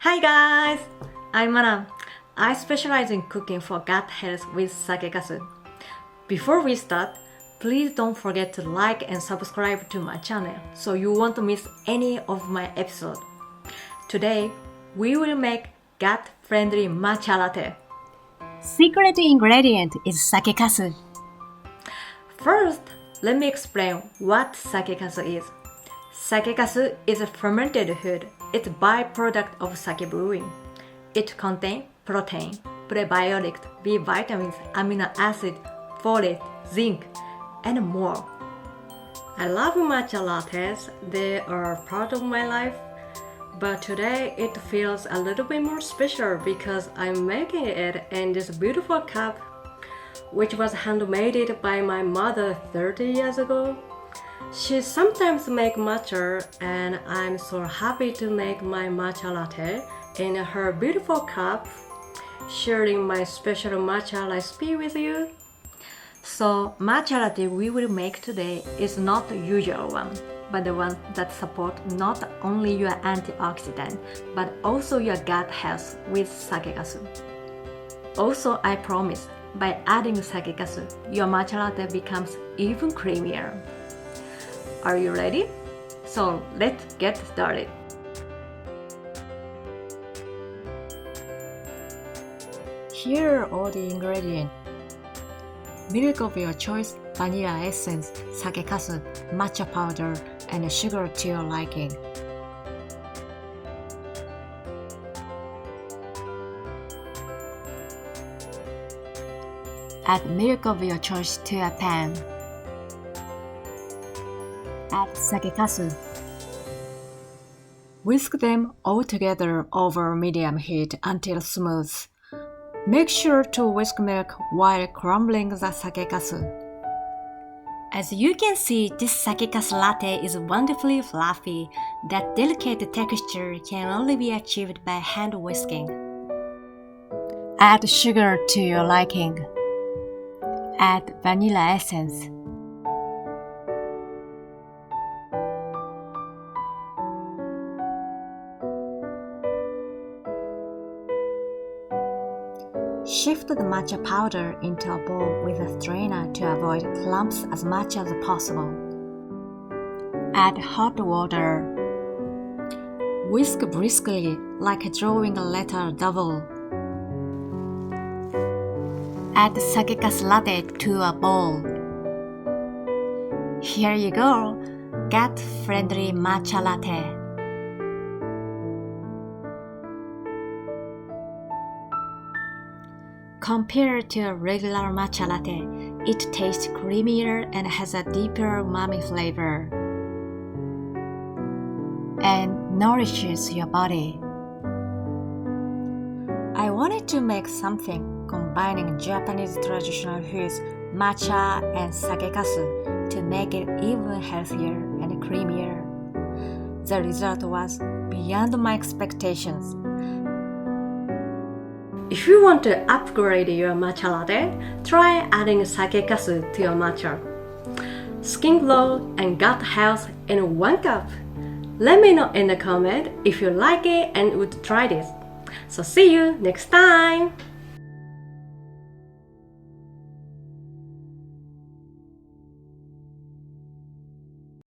Hi guys! I'm Mana. I specialize in cooking for gut health with Sakekasu. Before we start, please don't forget to like and subscribe to my channel so you won't miss any of my episodes. Today, we will make gut-friendly matcha latte. Secret ingredient is sakekasu. First, let me explain what sakekasu is. Sakekasu is a fermented food. It's a byproduct of sake brewing. It contains protein, prebiotics, B vitamins, amino acid, folate, zinc, and more. I love matcha lattes. They are part of my life. But today it feels a little bit more special because I'm making it in this beautiful cup, which was handmade by my mother 30 years ago. She sometimes makes matcha, and I'm so happy to make my matcha latte in her beautiful cup, sharing my special matcha recipe with you. So, matcha latte we will make today is not the usual one, but the one that supports not only your antioxidant, but also your gut health with sakekasu. Also, I promise, by adding sakekasu, your matcha latte becomes even creamier. Are you ready? So let's get started. Here are all the ingredients. Milk of your choice, vanilla essence, sakekasu, matcha powder, and sugar to your liking. Add milk of your choice to a pan. Add sakekasu. Whisk them all together over medium heat until smooth. Make sure to whisk milk while crumbling the sakekasu. As you can see, this sakekasulatte is wonderfully fluffy. That delicate texture can only be achieved by hand whisking. Add sugar to your liking. Add vanilla essence. Shift the matcha powder into a bowl with a strainer to avoid clumps as much as possible. Add hot water. Whisk briskly like drawing a letter double. Add sakekasulatte to a bowl. Here you go, gut-friendly matcha latte. Compared to a regular matcha latte, it tastes creamier and has a deeper umami flavor and nourishes your body. I wanted to make something combining Japanese traditional foods, matcha and sakekasu to make it even healthier and creamier. The result was beyond my expectations. If you want to upgrade your matcha latte, try adding sakekasu to your matcha. Skin glow and gut health in one cup. Let me know in the comment if you like it and would try this. So see you next time!